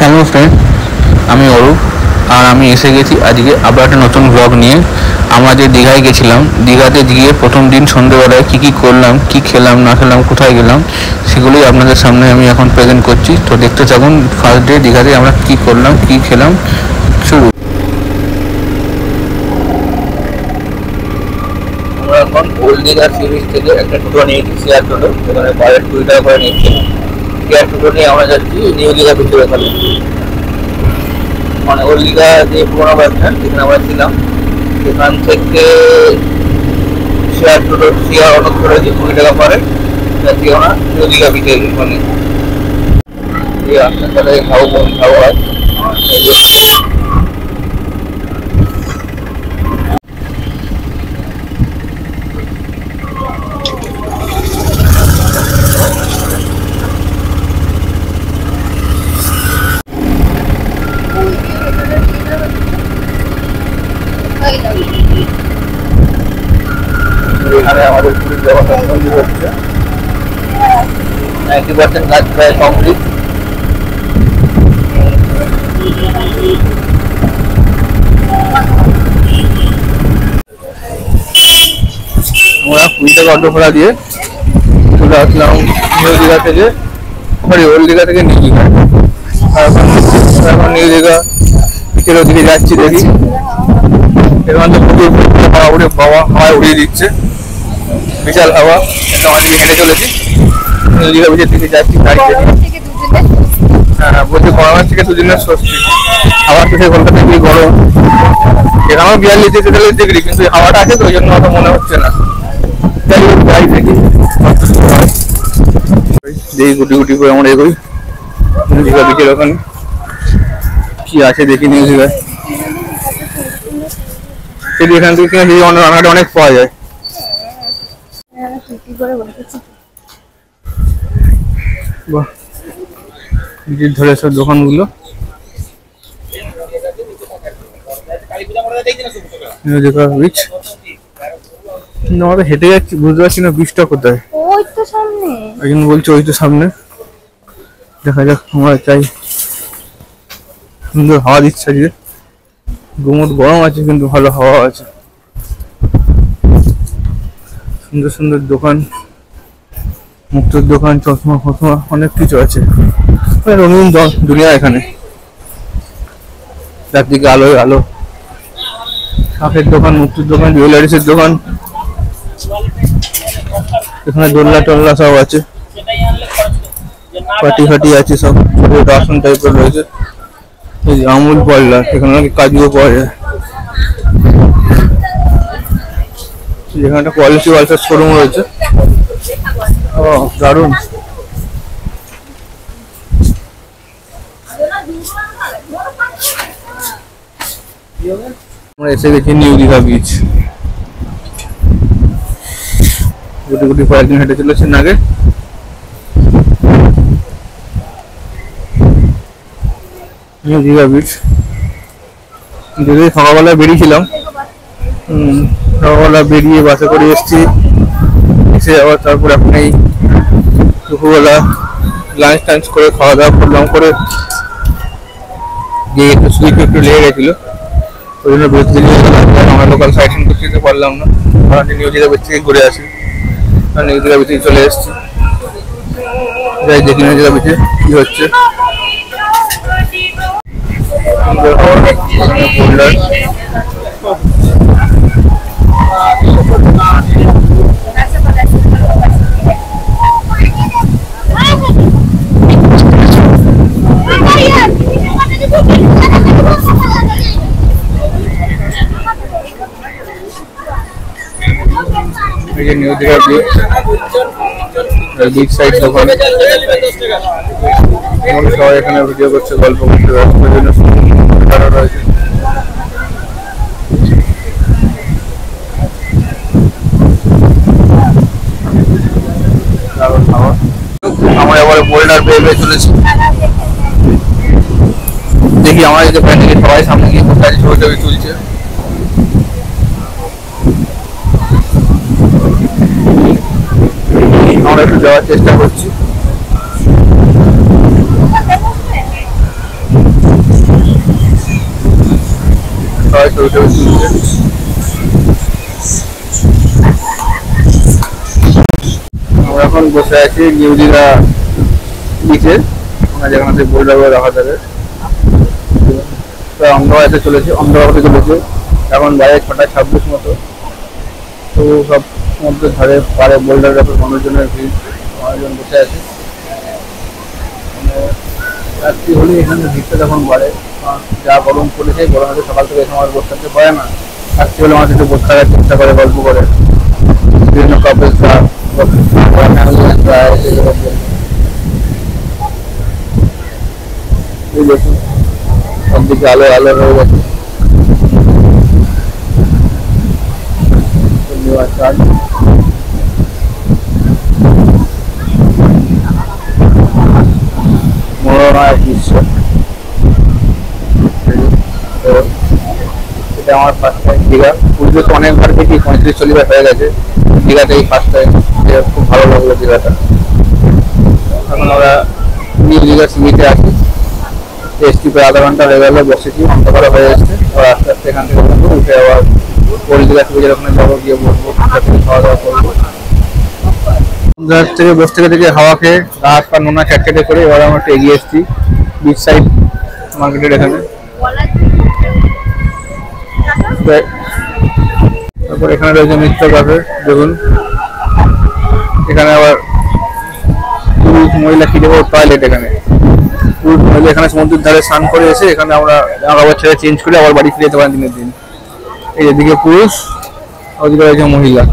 Hello friend, আমি অরূপ। আর আমি এসে গেছি আজকে আবার একটা নতুন ব্লগ নিয়ে। আমরা যে দীঘায় গেছিলাম, দীঘাতে গিয়ে প্রথম দিন সন্ধ্যেবেলায় কী কী করলাম, কী খেলাম না খেলাম, কোথায় গেলাম, সেগুলোই আপনাদের সামনে আমি এখন প্রেজেন্ট করছি। তো দেখতে থাকুন ফার্স্ট ডে দীঘাতে আমরা কী করলাম, কী খেলাম। শুরু। আমরা এখন ওল্ড দীঘা সি বিচ থেকে একটা টোটো নিয়েছি, শেয়ার টোটো। সেখানে পার 2 টাকা করে নিচ্ছে। শেয়ার টোটো নিয়ে আমরা যাচ্ছি নিউ দীঘা ভিতরে। ওখানে মানে ওল্ড দীঘা যে পুরোনো বাস স্ট্যান্ড যেখানে আমরা ছিলাম, সেখান থেকে শেয়ার টোটো শেয়ার অটো করে যে 20 টাকা পরে যাচ্ছি আমরা নিউ দীঘা ভিতরে। মানে এই রাস্তাটা খাওয়া হয়। এখানে আমাদের পুরীর জগন্নাথ মন্দির হচ্ছে 90% কাজ প্রায় কমপ্লিট। আমরা 20 টাকা অটো ভাড়া দিয়ে চলে আসলাম নিউ দীঘা থেকে, ওল্ড দীঘা থেকে নিউ দীঘা। এখন নিউ দীঘা বিকেলের দিকে যাচ্ছি। দেখি এখান থেকে প্রচুর হাওয়া উড়ে, হাওয়ায় উড়িয়ে দিচ্ছে, বিশাল হাওয়া। এটা অনেক হেঁটে চলেছি, নিউ দীঘা বিচের দিকে যাচ্ছি গাড়ি থেকে। হ্যাঁ, বলছি গরমের থেকে দুদিনের স্বস্তি। হাওয়া তো সেই কলকাতা থেকে গরম, এখানেও 42-43 ডিগ্রি, কিন্তু হাওয়াটা আছে তো ওই জন্য অত মনে হচ্ছে না। যাই দেখি দেখি গুটি গুটি করে আমরা এগোই নিউ দীঘা বিচের। ওখানে কি আছে দেখি নিউ দীঘায়। এখান থেকে কিনে যদি রান্নাটা অনেক পাওয়া যায়। বাহ, বিচের ধরে সব দোকানগুলো। New Digha beach. আমরা হেঁটে যাচ্ছি, বুঝতে পারছি না বিচটা কোথায়। ওই তো সামনে, একজন বলছে ওই তো সামনে। দেখা যাক, আমরা চাই। সুন্দর হাওয়া দিচ্ছে আজকে, গুমোট গরম আছে কিন্তু ভালো হাওয়া আছে। সুন্দর সুন্দর দোকান, মুক্তোর দোকান, চশমা ফসমা অনেক কিছু আছে। রঙিন দুনিয়া এখানে, চারদিকে আলো আলো। শাকের দোকান, মুক্তোর দোকান, জুয়েলারিসের দোকান। এখানে দোলনা টোলনা সব আছে, পাটি ফাটি আছে সব, ছোট আসন টাইপের রয়েছে। এই আমুল পার্লার, এখানে নাকি কাজুও পাওয়া যায়। যেখানে একটা কোয়ালিটি ওয়ালসের শোরুম রয়েছে। ও দারুণ। আমরা এসে গেছি নিউ দীঘা বিচ। গুটি গুটি কয়েকদিন হেঁটে চলেছেন আগে। নিউ দীঘা বিচ যদি সকালবেলায় বেরিয়েছিলাম, সকালবেলা বেরিয়ে বাসে করে এসছি। এসে আবার তারপর এখন এই দুপুরবেলা লাঞ্চ টাঞ্চ করে খাওয়া দাওয়া করলাম, করে গিয়ে একটু সুইচ একটু লেগে গেছিলো, ওই জন্য বেরোতে নিয়ে গেলাম। আমরা লোকাল সাইট সিন করতে যেতে পারলাম না, আমরা নিউ দীঘা বিচ থেকে ঘুরে আসি। আর নিউ দীঘা বিচে চলে এসছি। যাই দেখি নিউ দীঘা বিচে কি হচ্ছে। নিউ দীঘা বিচ সাইড দোকান, সবাই এখানে ভিডিও করছে, গল্প করতে রয়েছে। আমরা এবারে বোল্ডার পেয়ে চলেছি। দেখি আমার এই দোকান থেকে সবাই সামনে গিয়ে কোথায় ছবি টবি তুলছে। আমরা একটু যাওয়ার চেষ্টা করছি। ছবি তুলছে। আমরা এখন বসে আছি নিউ দীঘা বিচে, যেখানে বোল্ডার রাখা থাকে। অন্ধকারে চলেছে, অন্ধকারে চলেছে। এখন বাইরে 6:26 মতো। তো সব সমুদ্রের ধারে পাড়ে বোল্ডার রাখার মানুষজনের ভিড়, মানুষজন বসে আছে। রাত্রি হলে এখানে ভিড়টা তখন বাড়ে, যা গরম পড়েছে, গরমে সকাল থেকে সময় বসে থাকতে পারে না। রাত্রি হলে মানুষ একটু বসে থাকার চেষ্টা করে, গল্প করে। বিভিন্ন কাপেলসরা দেখুন সবদিকে আলো আলো হয়ে গেছে। মনোরম দৃশ্য। এটা আমার ফার্স্ট টাইম দীঘা। পুরীতে তো অনেকবার দেখি, 35-40 বার হয়ে গেছে। দীঘাতে এই ফার্স্ট টাইম, খুব ভালো লাগলো দীঘাটা। এখন আমরা নিউ দীঘা সিমিতে আছি। এসটি প্রায় আধা ঘন্টা হয়ে গেল, বসেছি, অন্ধকার হয়ে যাচ্ছে। আবার আস্তে আস্তে এখান থেকে উঠে আবার ওল্ড দীঘা থেকে ওখানে যাবো, গিয়ে বসবো, খাওয়া দাওয়া করবো। থেকে বসে থেকে হাওয়া খেয়ে গা হাত পা নোনা চ্যাটচ্যাটে করে এবার আমরা একটু এগিয়ে এসেছি বিচ সাইড মার্কেটের এখানে। তারপর এখানে রয়েছে মিত্র ক্যাফে। দেখুন এখানে আবার পুরুষ মহিলা কি দেবো টয়লেট। এখানে পুরুষ মহিলা এখানে সমুদ্রের ধারে স্নান করে এসে এখানে আমরা আবার ছেড়ে চেঞ্জ করে আবার বাড়ি ফিরে যেতে পারেন দিনের দিন। এই এদিকে পুরুষ, ওদিকে রয়েছে মহিলা।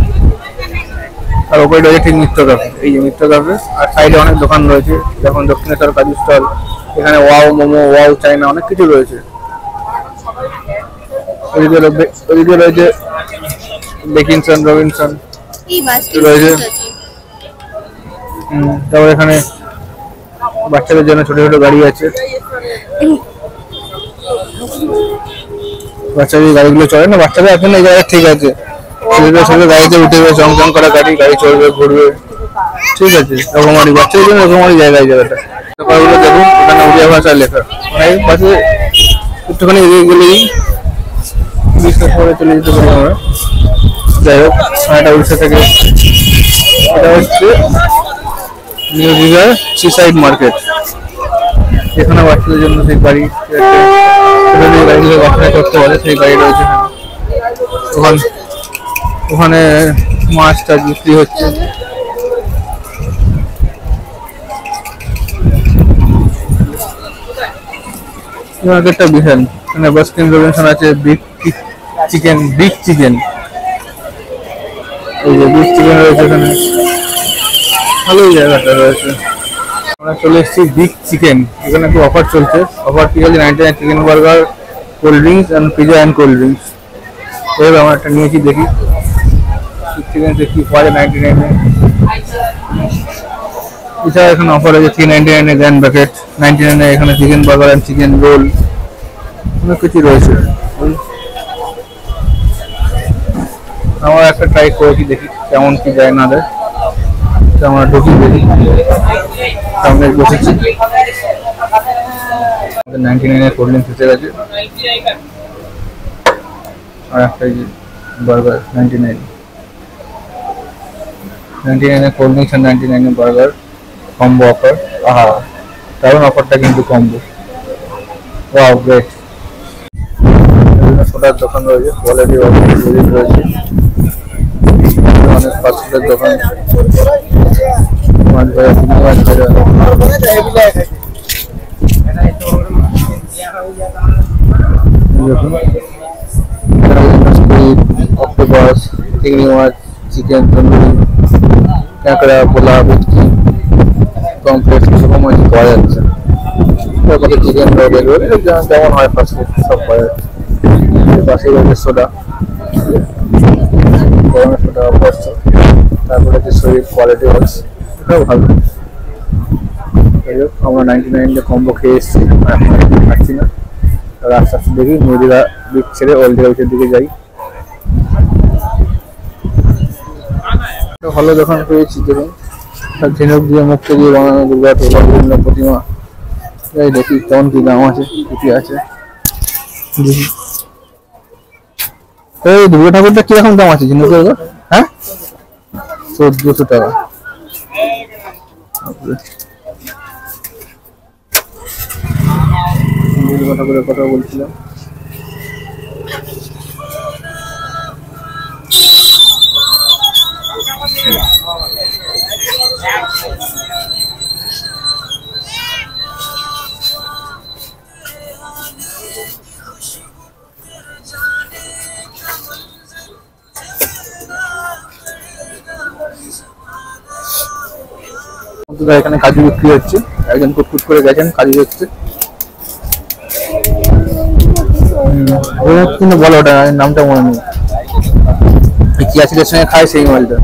আর ওপরে রয়েছে ঠিক মিত্র ক্যাফে। এই যে মিত্র ক্যাফে। আর সাইডে অনেক দোকান রয়েছে, যেমন দক্ষিণেশ্বর কাজু স্টল, এখানে ওয়াও মোমো, ওয়াও চাইনা, অনেক কিছু রয়েছে। ওইদিকে রয়েছে বেকিনসন, রবিনসন রয়েছে। তারপর এখানে বাচ্চাদের জন্য ছোট ছোট গাড়ি আছে। বাচ্চাদের গাড়িগুলো চলে না, বাচ্চাদের এখন এই জায়গায় ঠিক আছে। ছেলেদের সাথে গাড়িতে উঠে চমচম করা গাড়ি চলবে, ঘুরবে, ঠিক আছে। রকমারি বাচ্চাদের জন্য রকমারি জায়গায় জায়গাটা। ব্যাপারগুলো দেখুন, এখানে উড়িয়া ভাষায় লেখা। মানে পাশে একটুখানি এগিয়ে গেলেই বিজনেস করে চলে যেতে পারি আমরা। যাই হোক, এটা উড়িষ্যা থেকে। এটা হচ্ছে নিউ দীঘার সিসাইড মার্কেট। এখানে বাচ্চাদের জন্য সেই গাড়ি, গাড়িগুলো বাচ্চারা করতে পারে, সেই গাড়ি রয়েছে। ওখানে মাছ টাছ বিক্রি হচ্ছে। মার্কেটটা বিশাল। এখানে বাস্কিন রবিনসন আছে, বিগ চিকেন, বিগ চিকেন। এই যে বিগ চিকেন রয়েছে এখানে, ভালোই জায়গাটা রয়েছে। আমরা চলে এসেছি বিগ চিকেন। এখানে একটু অফার চলছে। অফার কি হচ্ছে, 99 chicken burger, cold drinks and pizza and cold drinks. এবার আমরা একটা নিয়েছি, দেখি চিকেন কি পাওয়া যায় 99-এ। এছাড়া এখানে অফার আছে 399-এ গ্র্যান্ড ব্যাকেট, 99-এ এখানে chicken burger and chicken roll, অনেক কিছু রয়েছে। আমার একটা ট্রাই করেছি, দেখি কেমন কি যায় না দেয়। আমরা ঢুকি, দেখি সামনে বসেছি। 99-এ কোল্ড ড্রিঙ্কস এসে গেছে। আর একটা বার্গার 99-এ কোল্ড ড্রিঙ্কস আর 99-এ বার্গার কম্বো অফার। আহা, কারণ অফারটা কিন্তু কম্বো। Wow, great. সোডার দোকান রয়েছে, কোয়ালিটি রয়েছে। অনেক ফাস্টফুডের দোকান, মাছ ভাজা, চিংড়ি মাছ ভাজা। অক্টোপাস, চিংড়ি মাছ, চিকেন তন্দুরি, কাঁকড়া, পোলা, ভেটকি, কমপ্লেক্স, সব মাছ পাওয়া যাচ্ছে। তারপরে চিকেন রোল, যেমন হয় ফাস্টফুড সব পাওয়া যাচ্ছে। পাশে রয়েছে সোডা, গরমের সোডা অভ্যস্ত। তারপরে হচ্ছে শরীর কোয়ালিটি ওয়ার্কস, এটাও ভালো। যাই হোক, আমরা 99-এ কম্বো খেয়ে এসেছি, এখন খাচ্ছি না। আস্তে আস্তে দেখি নিউ দীঘা বিচ ছেড়ে ওল্ড দীঘা বিচের দিকে যাই। ভালো দোকান পেয়েছি, দেখুন ঝিনুক দিয়ে, মুক্তি দিয়ে বানানো দুর্গা টোলা, বিভিন্ন প্রতিমা। যাই দেখি কেমন কি দাম আছে, কি আছে দেখি। এই দুর্গা ঠাকুরটা কিরকম দাম আছে জিনিস? হ্যাঁ, 1400 টাকা। দুর্গা ঠাকুরের কথা বলছিলাম। এখানে কাজু বিক্রি হচ্ছে, একজন কুটকুট করে গেছেন কাজু হচ্ছে। কিন্তু বলো ওটা নামটা মনে নেই, কি আছে সঙ্গে খায় সেই মোবাইলটা,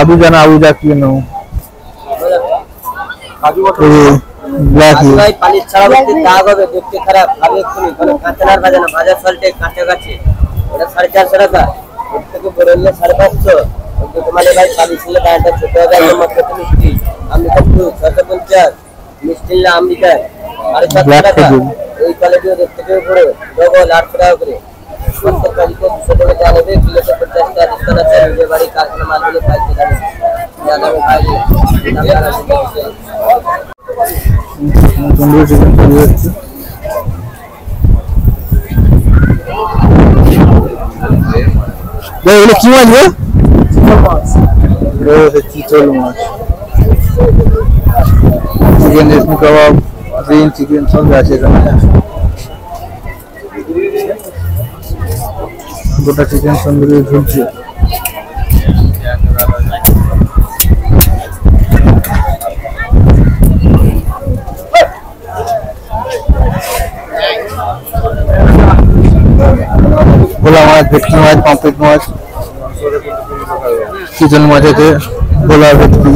আবুজা না আবুজা কি নাম, পানির ছাড়া দাগ হবে, দেখতে খারাপ হবে, কাঁচানার বাজে না, বাজার ফলটে কাছাকাছি ওটা 450 টাকা, ওর থেকে বড় হলে 550। তোমার ভাই পানি ছিল গাড়িটা ছোট হবে, একদম মাত্র মিষ্টি আমি কিন্তু 650, মিষ্টি নিলে আমেরিকা 750 টাকা, ওই কোয়ালিটিও দেখতে পেয়ে পড়ে ডবল 8 টাকা করে। প্রত্যেক কাজকে 200 টাকা দেওয়া হবে, কিলো 50 টাকা ডিসকাউন্ট আছে। নিজের বাড়ি কারখানা মালগুলো পাইতে যাবে, দামে পাইলে কি মাছ গো? চিতল মাছ, চিকেন রেশমি কাবাব, গ্রিন চিকেন সব আছে এখানে। গোটা চিকেন তন্দুরি ঝুলছে। ভোলা মাছ, ভেটকি মাছ, পমফ্রেট মাছ, চিতল মাছ আছে, ভোলা, ভেটকি,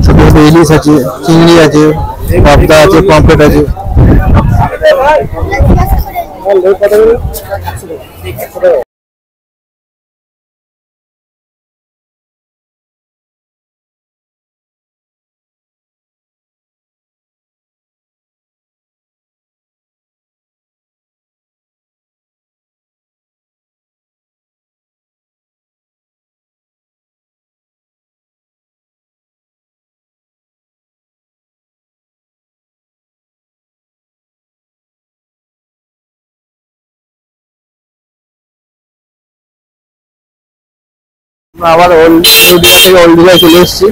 ছোট ছোট ইলিশ আছে, চিংড়ি আছে, পাবদা আছে, পমফ্রেট আছে। আবার ওল্ড দীঘা থেকে ওল্ড দীঘায় চলে এসেছি।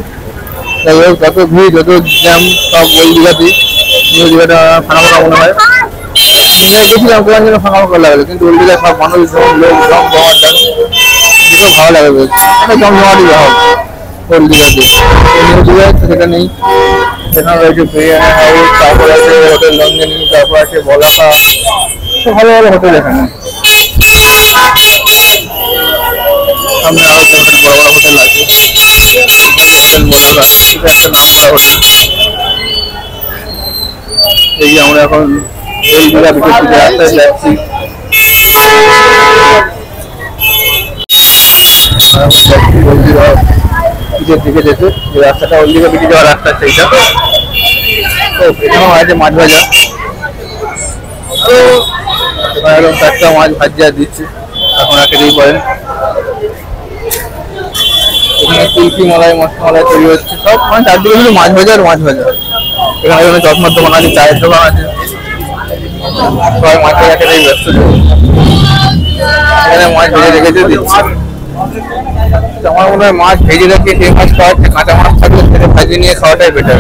যাই হোক, যত ভিড় যত জ্যাম সব ওল্ড দীঘাতেই। নিউ দীঘাটা ফাঁকা ফাঁকা মনে হয়, গেছিলাম তোমার জন্য ফাঁকা ফাঁকা লাগলো, কিন্তু ওল্ড দীঘায় সব মানুষ লোক জম জমাট যেসব ভালো লাগে, বেশ একটা জমজমাটি হবে ওল্ড দীঘাতে। নিউ দীঘায় তো সেটা নেই, সেখানে রয়েছে বিরিয়ানি হাউস, তারপর আছে হোটেল লঞ্জনী, তারপর আছে বলাকা, সব ভালো ভালো হোটেল এখানে। সামনে আরো হোটেল, বড় বড় হোটেল আছে, হোটেল মোলাকা, এটা একটা নাম করা হোটেল। এই যে আমরা এখন ওল্ড দীঘা বিকেল থেকে রাস্তায় যাচ্ছি। পিছের দিকে যেতে যে রাস্তাটা ওল্ড দীঘা বেরিয়ে যাওয়ার রাস্তা, সেইটা তো এখানেও আছে মাছ ভাজা, একদম টাটকা মাছ ভাজা দিচ্ছে, এখন খেতেই পারেন। এখানে কুলফি মালাই, মশলা মালাই তৈরি হচ্ছে, সব মানে চারদিকে শুধু মাছ ভাজা আর মাছ ভাজা। এখানে চশমার দোকান আছে, চায়ের দোকান আছে, সবাই মাছ ভাজা খেতেই ব্যস্ত। এখানে মাছ ভেজে রেখেছে দিচ্ছে। আমার মনে হয় মাছ ভেজে রেখে সেই মাছ খাওয়ার চেয়ে কাঁচা মাছ থাকলে সেটা ভাজিয়ে নিয়ে খাওয়াটাই বেটার।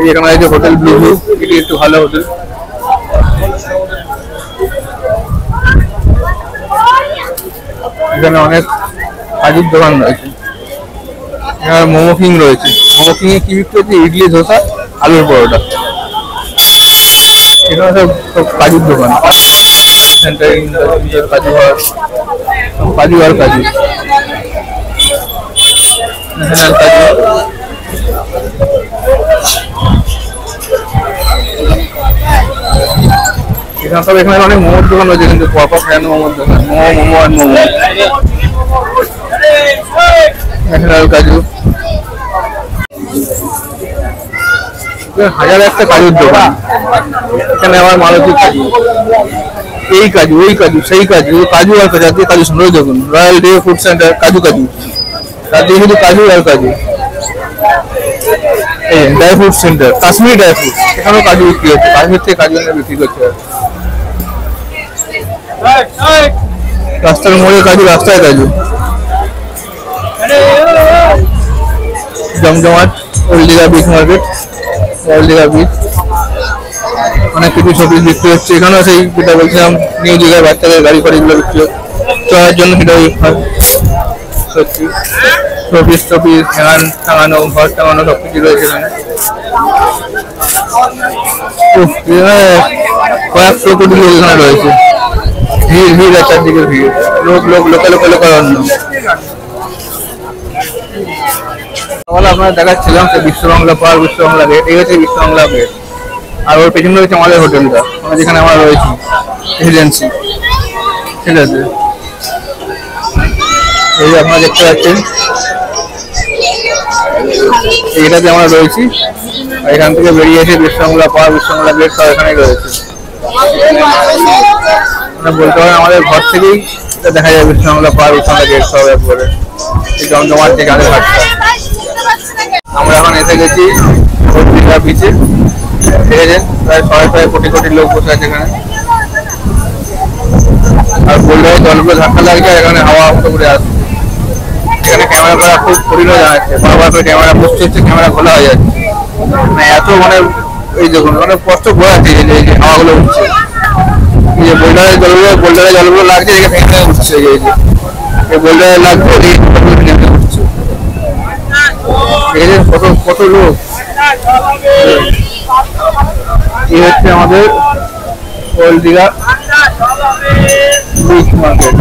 এখানে আছে হোটেল ব্লু ব্লু, এটি একটু ভালো হোটেল। এখানে অনেক কাজের দোকান রয়েছে, এখানে মোমো কিং রয়েছে। মোমো কিং এ কি বিক্রি হচ্ছে? ইডলি, ধোসা, আলুর পরোটা। এখানে সব সব কাজের দোকান, কাজু আর কাজু আর কাজু, এখানে কাজু। এখানে সব এখানে অনেক মোমোর দোকান রয়েছে, কিন্তু পরপর ফ্যান মোমোর দোকান, মোমো আর মোমো। এখানে কাজু। হাজার একটা কাজুর দোকান। এখানে আমার মালতী কাজু, এই কাজু, ওই কাজু, সেই কাজু, কাজু আর কাজু, আজকে কাজু সুন্দর দেখুন। রয়্যাল ডে ফুড সেন্টার, কাজু কাজু, তার দিয়ে শুধু কাজু আর কাজু। এই dry fruit centre, Kashmiri dry fruit, এখানেও কাজু বিক্রি হচ্ছে, কাশ্মীর থেকে কাজু এনে বিক্রি করছে। রাস্তার মোড়ে কাজু, রাস্তায় কাজু। জমজমাট old Digha beach market, old Digha beach, অনেক কিছু শপিস বিক্রি হচ্ছে। এখানেও সেই যেটা বলছিলাম নিউ দীঘার বাচ্চাদের গাড়ি ফাড়িগুলো বিক্রি হচ্ছে, চলার জন্য সেটা সত্যি শপিস টপিস, হ্যাঙ্গান টাঙানো, ঘর টাঙানো সব কিছু রয়েছে এখানে। কয়েকশো কোটি লোক এখানে রয়েছে, ভিড় ভিড় আর চারদিকে ভিড়, লোক লোক লোকে লোকে লোকের অন্য। তাহলে আপনারা দেখাচ্ছিলাম যে বিশ্ববাংলা পার্ক, বিশ্ববাংলা গেট, এই হচ্ছে বিশ্ববাংলা গেট। আর ওর পেছনে রয়েছে আমাদের হোটেলটা, যেখানে আমরা রয়েছি, রেসিডেন্সি। ঠিক আছে, এই যে আপনারা দেখতে পাচ্ছেন এইটাতে আমরা রয়েছি। এখান থেকে বেরিয়ে এসে বিশ্ববাংলা পার্ক, বিশ্ববাংলা গেট সব এখানেই রয়েছে। বলতে পারেন আমাদের ঘর থেকেই দেখা যায় বিশ্ববাংলা পার্ক, বিশ্ববাংলা গেট সব একবারে জমজমাট থেকে আমাদের ঘাটটা। আমরা এখন এসে গেছি ওল্ড দীঘা বিচে। দেখেছেন প্রায় 6 কোটি কোটি লোক বসে আছে এখানে। আর বললে জলগুলো ধাক্কা লাগছে, এখানে হাওয়া মতো করে আসছে। এখানে ক্যামেরা করা খুব পরিণত জানাচ্ছে, বারবার করে ক্যামেরা পোস্ট হচ্ছে, ক্যামেরা খোলা হয়ে যাচ্ছে। মানে এত মানে এই দেখুন অনেক কষ্ট বোঝাচ্ছে যে হাওয়াগুলো উঠছে, এই যে বোল্ডারের জলগুলো লাগছে, এদিকে ভেঙে ভেঙে উঠছে। এই বোল্ডারে লাগছে, ভেঙে ভেঙে উঠছে। দেখেছেন কত কত লোক। এই হচ্ছে আমাদের ওল্ড দীঘা বিচ মার্কেট,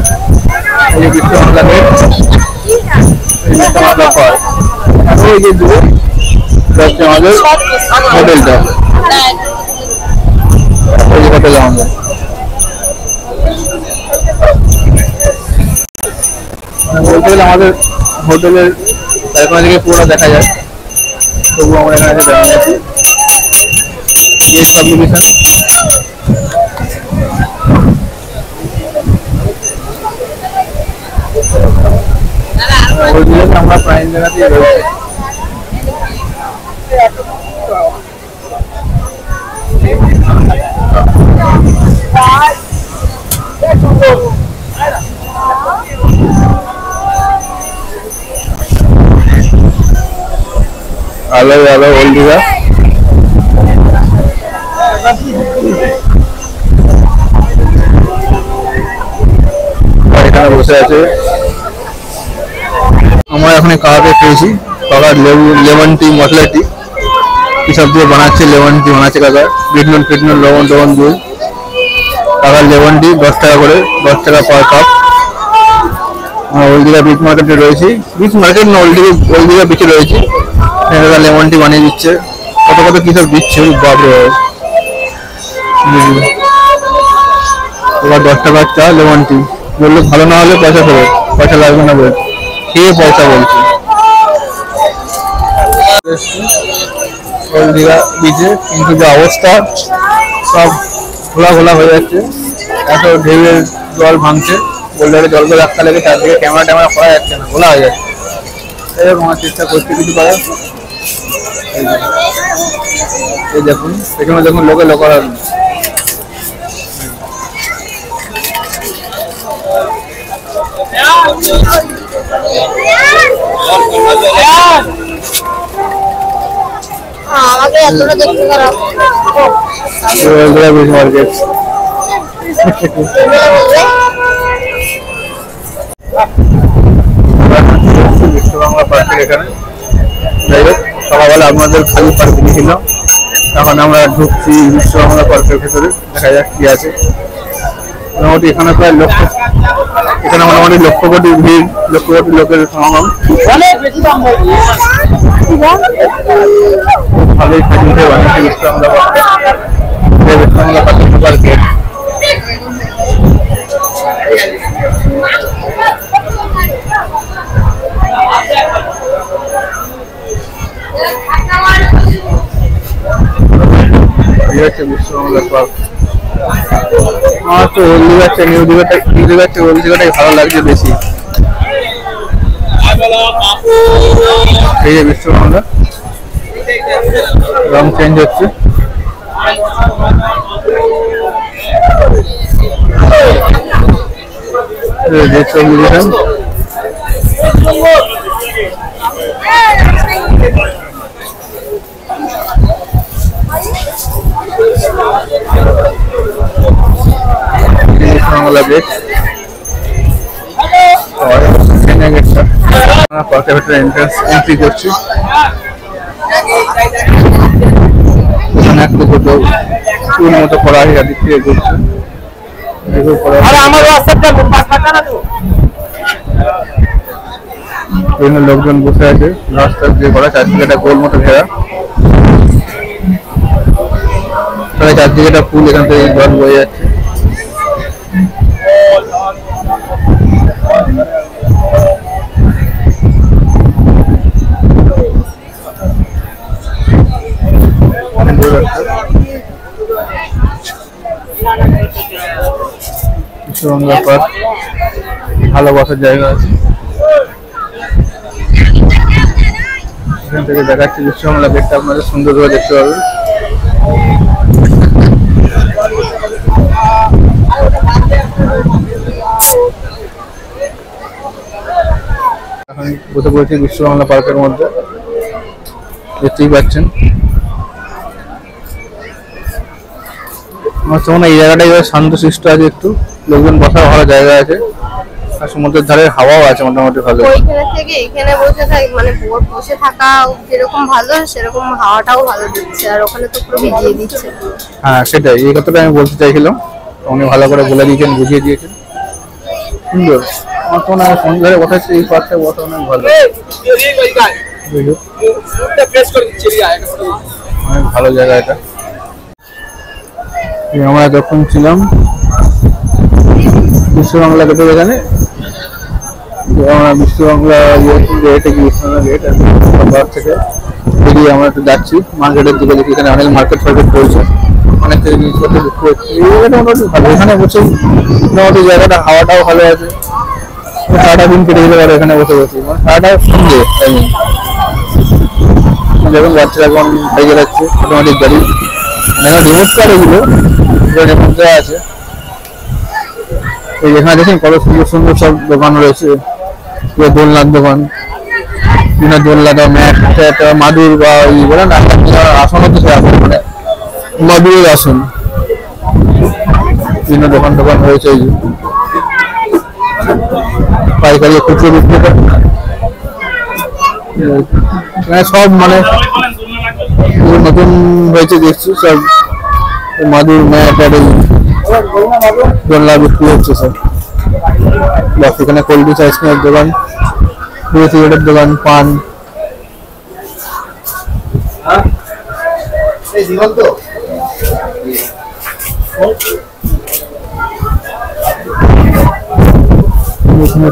এই যে বিশ্ববাংলা গেট, এই বিশ্ববাংলা পার্ক। ওই যে দূরে হচ্ছে আমাদের হোটেলটা, ওই যে হোটেল আমাদের। বলতে গেলে আমাদের হোটেলের এখানে থেকে পুরোটা দেখা যায়, তবুও আমরা এখানে দাঁড়িয়ে আছি। গেট সাবডিভিশন, আমরা প্রাইম জায়গাতেই রয়েছি। আলো আলো ওল্ড দীঘা। এখানে বসে আছে, আমরা এখন কাকাকে পেয়েছি। কাকার লেমন টি, মশলা টি এসব দিয়ে বানাচ্ছে, লেমন টি বানাচ্ছে কাকা, বিটনুন ফিটনুন লবণ টবণ দিয়ে। কাকার লেমন টি 10 টাকা করে, 10 টাকা পার কাপ। ওল্ড দীঘা বিচ মার্কেটে রয়েছি, বিচ মার্কেট না ওল্ড দীঘা বিচে রয়েছি। এখানে লেমন টি বানিয়ে দিচ্ছে, কত কত কি সব দিচ্ছে, বাপরে। এবার 10 টাকার চা, লেমন টি। বললো ভালো না হলে পয়সা ফেরত, পয়সা লাগবে না বলছে, খেয়ে পয়সা বলছে। ওল্ড দীঘা বিচে কিন্তু যে অবস্থা, সব ঘোলা ঘোলা হয়ে যাচ্ছে, এত ঢেউয়ের জল ভাঙছে, বোল্ডারে জলগুলো ধাক্কা লেগে চারদিকে ক্যামেরা ট্যামেরা করা যাচ্ছে না, ঘোলা হয়ে যাচ্ছে। এরকম আমার চেষ্টা করছি কিছু করার। এই দেখুন পেছনে দেখুন লোকে লোক মার্কেট। বিশ্ববাংলা পার্কের এখানে যাই হোক, সকালবেলা আপনাদের খালি পার্ক দিয়েছিলাম, এখন আমরা ঢুকছি বিশ্ববাংলা পার্কের ভেতরে। দেখা যাক কি আছে। মোটামুটি এখানে প্রায় এখানে মোটামুটি লক্ষ কোটি ভিড়, লক্ষ কোটি লোকের সমাগম। ভালোই সাজিয়েছে বানিয়েছে বিশ্ববাংলা পার্ক, বিশ্ববাংলা পার্কের। হচ্ছে বিশ্ববাংলা পার্ক। আমার তো ওল্ড দীঘার চেয়ে নিউ দীঘার চেয়ে ওল্ড দীঘাটাই ভালো লাগছে বেশি। এই যে বিশ্ববাংলা রং চেঞ্জ হচ্ছে। যে ছবি দিলাম বাংলা বেশ পার্কের ভেতরে এন্ট্রি করছি। এখানে একটা ছোট স্কুল মতো করা হয়, এদিক থেকে ঘুরছে। বিভিন্ন লোকজন বসে আছে, রাস্তা দিয়ে করা, চারদিকে একটা গোল মতো ঘেরা, চারদিকে একটা পুল, এখান থেকে জল বয়ে যাচ্ছে। বিশ্ববাংলা পার্ক ভালো বসার জায়গা আছে। এখান থেকে দেখাচ্ছি বিশ্ববাংলা গেটটা, আপনাদের সুন্দর করে দেখতে পাবেন। এখন বসে পড়েছি বিশ্ববাংলা পার্কের মধ্যে, দেখতেই পাচ্ছেন। আমার মনে হয় এই জায়গাটা এবার শান্তশিষ্ট আছে, একটু লোকজন বসার ভালো জায়গা আছে, আর সমুদ্রের ধারে হাওয়াও আছে মোটামুটি ভালো। ওইখানে থেকে এখানে বসে থাকি, মানে বসে থাকা যেরকম ভালো সেরকম হাওয়াটাও ভালো দিচ্ছে, আর ওখানে তো পুরো ভিজিয়ে দিচ্ছে। হ্যাঁ সেটাই, এই কথাটা আমি বলতে চাইছিলাম, উনি ভালো করে বলে দিয়েছেন, বুঝিয়ে দিয়েছেন, সুন্দর। আমার তো মনে হয় সন্ধ্যায় বসাচ্ছে এই পার্কটা, বসা অনেক ভালো, অনেক ভালো জায়গা এটা। আমরা যখন ছিলাম বিশ্ববাংলা গেটের এখানে, আমরা বিশ্ববাংলা গেট থেকে বেরিয়ে আমরা একটু যাচ্ছি মার্কেটের দিকে, দেখি এখানে অনেক মার্কেট ফার্কেট চলছে, অনেক থেকে জিনিসপত্র বিক্রি হচ্ছে। এই জায়গাটা মোটামুটি ভালো, এখানে বসে মোটামুটি জায়গাটা হাওয়াটাও ভালো আছে, সারাটা দিন কেটে যেতে পারে এখানে বসে বসে, মানে সারাটা সন্ধে যখন বাচ্চারা এখন বাইকে যাচ্ছে অটোমেটিক গাড়ি, মানে রিমোট কার, এগুলো রিমোট দেওয়া আছে। এই যেখানে দেখেন কত সুন্দর সুন্দর সব দোকান রয়েছে, দোলনার দোকান, বিভিন্ন দোলনা দেওয়া ম্যাট, মাদুর বা ই বলে না আসন হচ্ছে, আসন মানে মাদুরের আসন, বিভিন্ন দোকান টোকান রয়েছে। এই পাইকারি খুচরো বিক্রেতা, সব মানে নতুন হয়েছে দেখছি, সব মাদুর ম্যাট আর দোলনা বিক্রি হচ্ছে সব। এখানে কোল্ড ড্রিঙ্কস আইসক্রিমের দোকান, সিগারেটের দোকান, পান।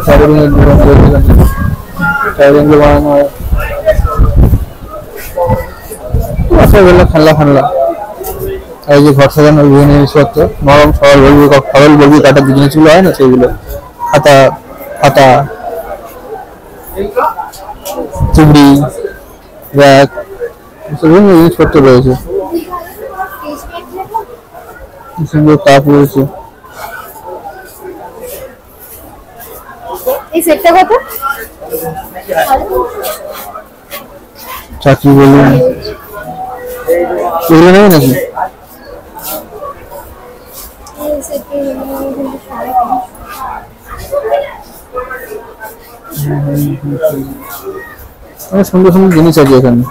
চাউমিনের দোকান রয়েছে, চাউমিন বানানো হয়, খেলনা খেলনা, এই যে ঘর সাজানোর বিভিন্ন জিনিসপত্র, নরম সরল বলবি কাটার যে জিনিসগুলো হয় না সেইগুলো, খাতা খাতা, চুবড়ি, ব্যাগ, বিভিন্ন জিনিসপত্র রয়েছে, সুন্দর কাপ রয়েছে। এই সেটটা কত? চাকরি বলুন, এগুলো নেই নাকি? অনেক সুন্দর সুন্দর জিনিস আছে এখানে,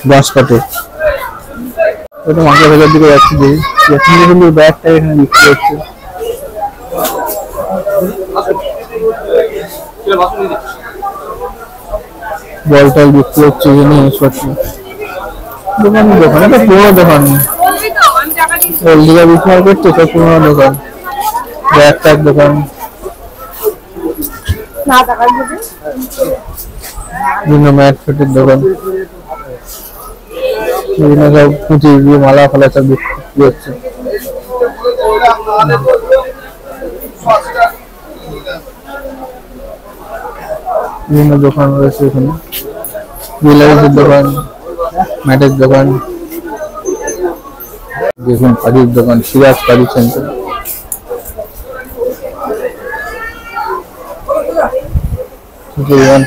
বাঁশ কাঠের। ওটা মাংসের ভেতর দিকে যাচ্ছি, সুন্দর সুন্দর ব্যাগটা এখানে বিক্রি হচ্ছে। বল টল বিক্রি হচ্ছে এখানে জিনিসপত্র। দোকান এটা পুরোনো দোকান, বিগ মার্কেট তো, সব পুরোনো দোকান, ব্যাগ ট্যাগ দোকান, বিভিন্ন ম্যাট ফেটের দোকান। বিভিন্ন সব পুঁথি দিয়ে মালা ফালা সব বিক্রি হচ্ছে। বিভিন্ন দোকান রয়েছে এখানে, জুয়েলারিসের দোকান, ম্যাটের দোকান, দেখুন কাজের দোকান, সিরাজ কাজী সেন্টার।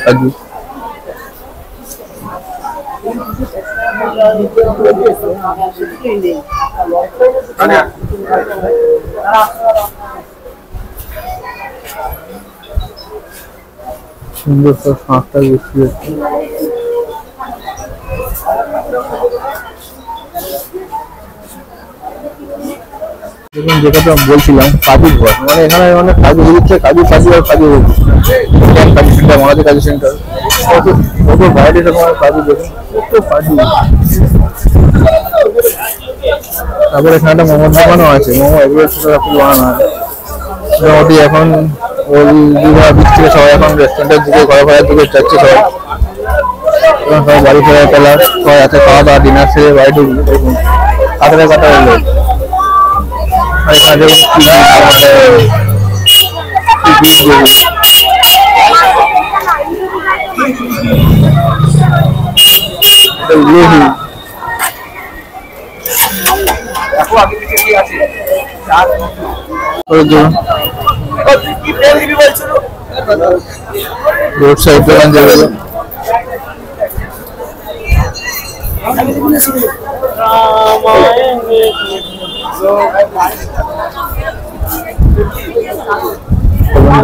কাজী সুন্দর সব সংস্থা বিক্রি হচ্ছে। দেখুন যেটা তো বলছিলাম কাজু ঘর, মানে এখানে অনেক কাজু হচ্ছে, কাজু কাজু আর কাজু কাজু সেন্টার, মহারাজ কাজু সেন্টার, কত বাইরে রকমের কাজু, দেখুন কত কাজু। তারপরে এখানে একটা মোমোর দোকানও আছে, মোমো এগুলো ছোটো বানানো হয় মোটামুটি। এখন ওই দিক থেকে সবাই এখন রেস্টুরেন্টের দিকে ঘরে ঘরের দিকে যাচ্ছে সবাই, এখন সবাই বাড়ি ফেরার পেলা, সবাই রাতে খাওয়া দাওয়া ডিনার সেরে বাড়ি ঢুকবে। দেখুন কাটারে কাটা হলো এখানে রোড সাইড দোকান যেগুলো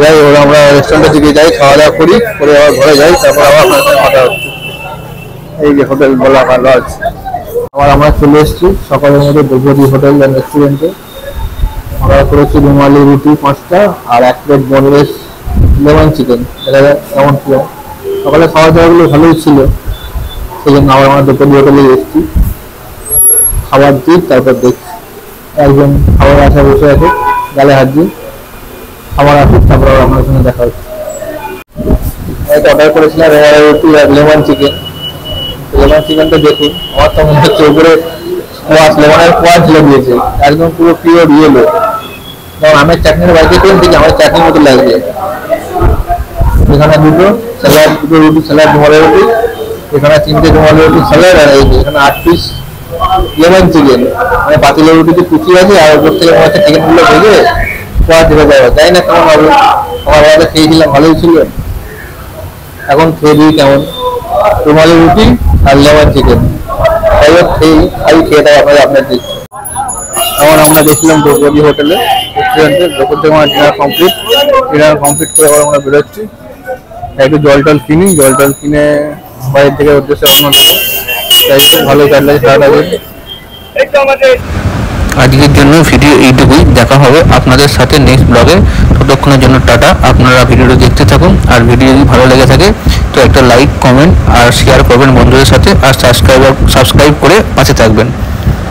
যাই, ওরা আমরা রেস্টুরেন্টের দিকে যাই, খাওয়া দাওয়া করি, করে আবার ঘরে যাই, তারপর আবার কথা হচ্ছে। এই যে হোটেল বলা লজ, আবার আমরা চলে এসেছি সকালের মধ্যে দ্রৌপদী হোটেল অ্যান্ড রেস্টুরেন্টে। আমরা করেছি রুমালি রুটি 5টা আর 1 প্লেট বোনলেস লেমন চিকেন। দেখা যায় কেমন ছিল, সকালে খাওয়া দাওয়াগুলো ভালোই ছিল, সেই জন্য আবার আমরা দ্রৌপদী হোটেলে এসেছি। খাবার দিই তারপর দেখছি, একজন খাবার আসা বসে আছে, গালে হাত দিই, খাবার আসুক তারপর আপনার সঙ্গে দেখা হচ্ছে। একটা অর্ডার করেছিলাম রুমালি রুটি আর লেমন চিকেন। লেমন চিকেনটা দেখুন, আমার তো মনে হচ্ছে উপরে কোয়াশ, লেমনের কোয়াশ ঢেলে দিয়েছে, একদম পুরো পিওর ইয়েলো। যেমন আমের চাটনির বাড়িতে করেন ঠিক আমার চাটনির মতো লাগছে। এখানে দুটো স্যালাড, দুটো রুটি স্যালাড রুমালি রুটি, এখানে 3টে রুমালি রুটি স্যালাড, আর এই এখানে 8 পিস লেমন চিকেন। মানে পাতিলের রুটিতে কুচি আছে আর উপর থেকে মনে হচ্ছে চিকেনগুলো ভেজে কোয়াশ ঢেলে দেওয়া, তাই না কেমন হবে। আমার বাড়িতে খেয়েছিলাম, ভালোই ছিল। এখন খেয়ে দিই কেমন রুমালি রুটি আর লেমন চিকেন। তাই হোক খেয়ে দেয় আপনার দিচ্ছি। এখন আমরা দেখলাম দ্রৌপদী হোটেলে রেস্টুরেন্টে, দ্রৌপদী আমার ডিনার কমপ্লিট করে আবার আমরা বেরোচ্ছি। একটু জল টল কিনি, জল টল কিনে বাইরের থেকে উদ্দেশ্যে রওনা দেবো। তাই ভালো কাটলে সারাটা দিন। আজকের জন্য ভিডিও এইটুকুই, দেখা হবে আপনাদের সাথে নেক্সট ব্লগে। ততক্ষণের জন্য টাটা। আপনারা ভিডিওটি দেখতে থাকুন, আর ভিডিও যদি ভালো লেগে থাকে তো একটা লাইক, কমেন্ট আর শেয়ার করবেন বন্ধুদের সাথে, আর সাবস্ক্রাইব করে পাশে থাকবেন।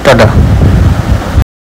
টাটা।